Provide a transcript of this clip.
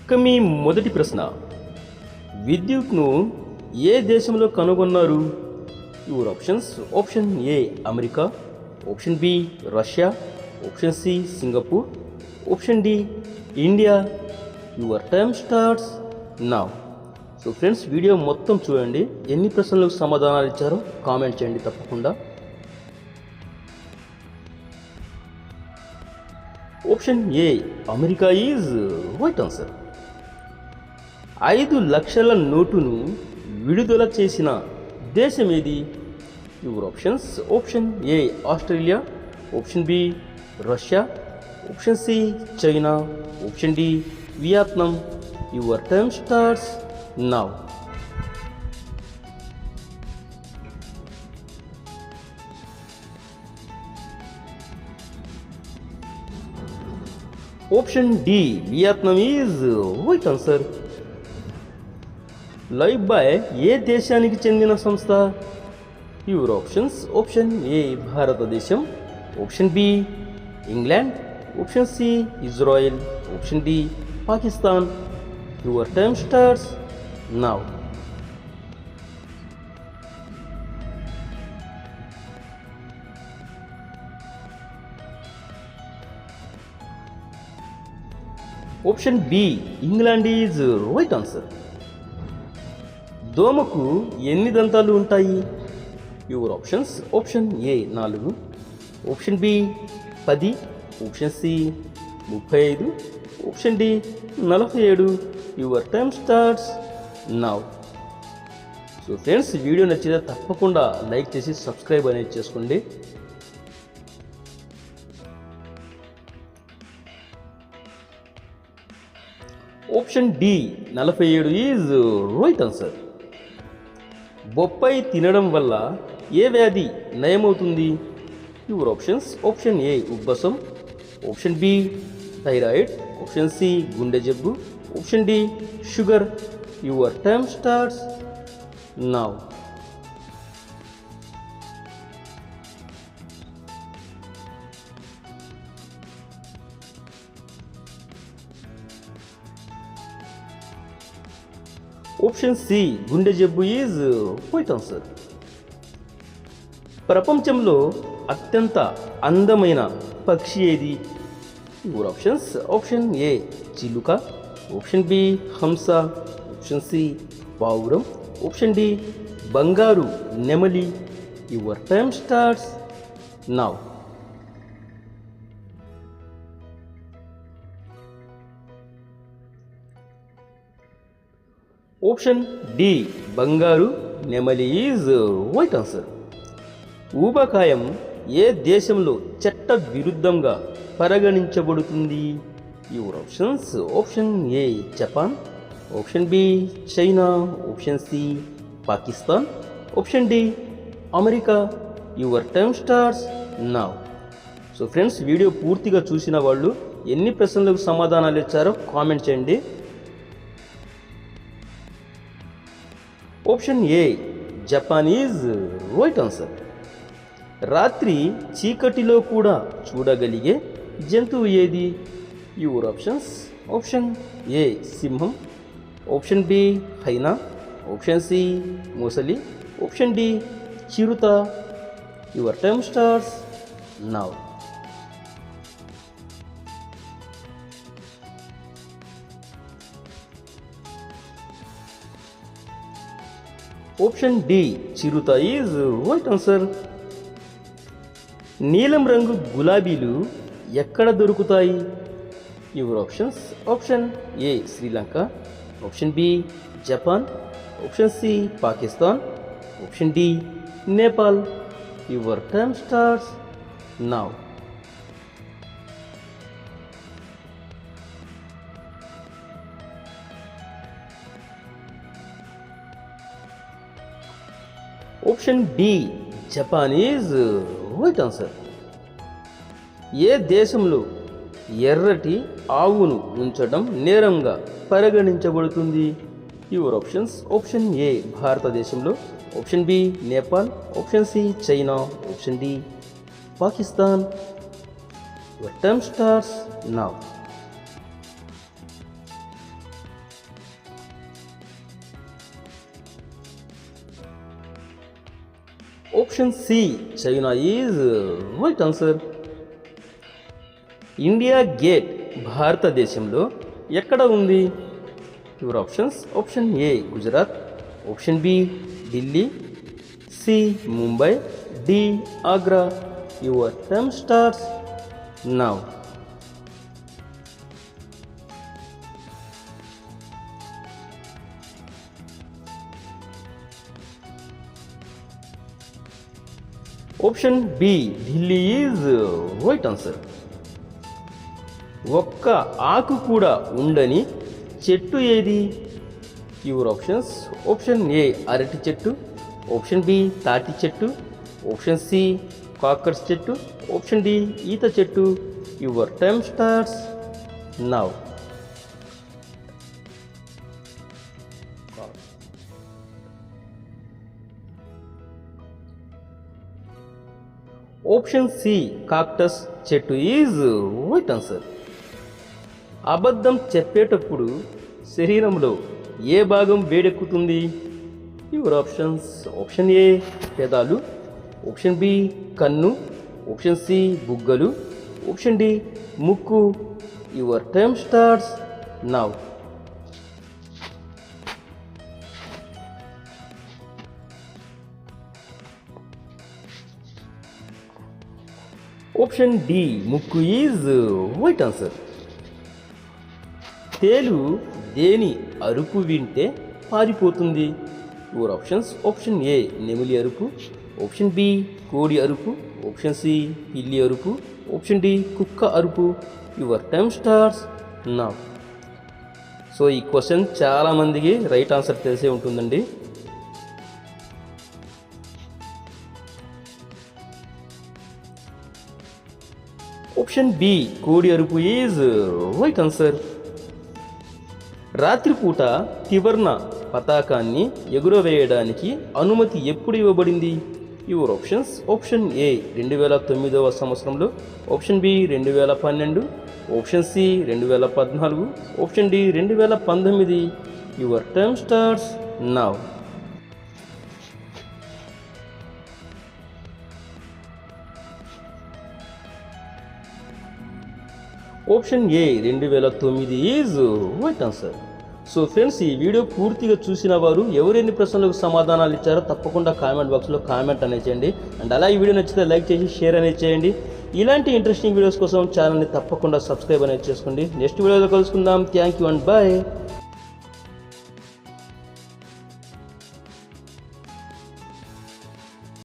ఇక మీ మొదటి ప్రశ్న, విద్యుత్ను ఏ దేశంలో కనుగొన్నారు? Your options: option A America, option B Russia, option C Singapore, option D India. Your time starts now. So friends, video మొత్తం చూడండి. ఎన్ని ప్రశ్నలకు సమాధానాలు ఇచ్చారో కామెంట్ చేయండి తప్పకుండా. Option A America is right answer. 5 లక్షల నోటును విడుదల చేసిన దేశం ఏది? Your options: option A Australia, option B Russia, option C China, option D Vietnam. Your time starts now. Option D Vietnam is right answer. Lifebuoy ఏ దేశానికి చెందిన సంస్థ? యువర్ ఆప్షన్స్: ఆప్షన్ ఏ భారతదేశం, option B England, option C Israel, option D Pakistan. Your time starts now. Option B England is right answer. దోమకు ఎన్ని దంతాలు ఉంటాయి? Your options: option A 4, option B 10, option C 35, option D 47. Your time starts now. So friends, video నచ్చితే తప్పకుండా like చేసి subscribe అనేది చేసుకోండి. Option D 47 is right answer. బొప్పాయి తినడం వల్ల ఏ వ్యాధి నయమవుతుంది? యువర్ ఆప్షన్స్: ఆప్షన్ ఏ ఉబ్బసం, option B thyroid, option C గుండె జబ్బు, option D sugar. Your time starts now. Option C గుండె జబ్బు ఈజ్ రైట్ ఆన్సర్. ప్రపంచంలో అత్యంత అందమైన పక్షి ఏది? యువర్ ఆప్షన్స్: ఆప్షన్ ఏ చిలుక, ఆప్షన్ బి హంస, ఆప్షన్ సి పావురం, ఆప్షన్ డి బంగారు నెమలి. Your time starts now. Option D బంగారు నెమలి ఈజ్ రైట్ ఆన్సర్. ఊబకాయం ఏ దేశంలో చట్ట విరుద్ధంగా పరిగణించబడుతుంది? Your options: option A Japan, option B China, option C Pakistan, option D America. Your time starts now. So friends, video పూర్తిగా చూసిన వాళ్ళు ఎన్ని ప్రశ్నలకు సమాధానాలు ఇచ్చారో కామెంట్ చేయండి. Option A Japan is right answer. రాత్రి చీకటిలో కూడా చూడగలిగే జంతువు ఏది? యువర్ ఆప్షన్స్: ఆప్షన్ ఏ సింహం, option B hyena, option C మొసలి, ఆప్షన్ డి చిరుత. Your time starts now. Option D చిరుత ఈజ్ రైట్ ఆన్సర్. నీలం రంగు గులాబీలు ఎక్కడ దొరుకుతాయి? Your options: option A Sri Lanka, option B Japan, option C Pakistan, option D Nepal. Your time starts now. Option D Japan is right answer. ఏ దేశంలో ఎర్రటి ఆవును ఉంచడం నేరంగా పరిగణించబడుతుంది? యువర్ ఆప్షన్స్: ఆప్షన్ ఏ భారతదేశంలో, option B Nepal, option C China, option D Pakistan. Your time starts now. Option C China is right answer. India Gate భారతదేశంలో ఎక్కడ ఉంది? Your options. Option A Gujarat, option B Delhi, C Mumbai, D Agra. Your time starts now. Option B Delhi is right answer. ఒక్క ఆకు కూడా ఉండని చెట్టు ఏది? Your options. Option ఏ అరటి చెట్టు, ఆప్షన్ బి తాటి చెట్టు, ఆప్షన్ సి కాకర్స్ చెట్టు, ఆప్షన్ డి ఈత చెట్టు. Your time starts now. Option C cactus చెట్టు ఈజ్ రైట్ ఆన్సర్. అబద్ధం చెప్పేటప్పుడు శరీరంలో ఏ భాగం వేడెక్కుతుంది? Your options. ఆప్షన్ ఏ పెదాలు, ఆప్షన్ బి కన్ను, ఆప్షన్ సి బుగ్గలు, ఆప్షన్ డి ముక్కు. Your time starts now. Option D ముక్కు ఈజ్ రైట్ ఆన్సర్. తేలు దేని అరుపు వింటే పారిపోతుంది? Your options. ఆప్షన్ ఏ నెమిలి అరుపు, ఆప్షన్ బి కోడి అరుపు, ఆప్షన్ సి పిల్లి అరుపు, ఆప్షన్ డి కుక్క అరుపు. Your time starts now. So ఈ క్వశ్చన్ చాలామందికి రైట్ ఆన్సర్ తెలిసే ఉంటుందండి. ఆప్షన్ బి కోడి అరుపు ఈజ్ రైట్ ఆన్సర్. రాత్రిపూట త్రివర్ణ పతాకాన్ని ఎగురవేయడానికి అనుమతి ఎప్పుడు ఇవ్వబడింది? Your options. ఆప్షన్ ఏ 2009వ సంవత్సరంలో, option B 2012, option C 2014, option D 2019. Your time starts now. Option A 2009 is right answer. So friends, ఈ వీడియో పూర్తిగా చూసిన వారు ఎవరెన్ని ప్రశ్నలకు సమాధానాలు ఇచ్చారో తప్పకుండా కామెంట్ బాక్స్లో కామెంట్ అనేది చేయండి. అండ్ అలా ఈ వీడియో నచ్చితే లైక్ చేసి షేర్ అనేది చేయండి. ఇలాంటి ఇంట్రెస్టింగ్ వీడియోస్ కోసం ఛానల్ని తప్పకుండా సబ్స్క్రైబ్ అనేది చేసుకోండి. నెక్స్ట్ వీడియోలో కలుసుకుందాం. Thank you and bye.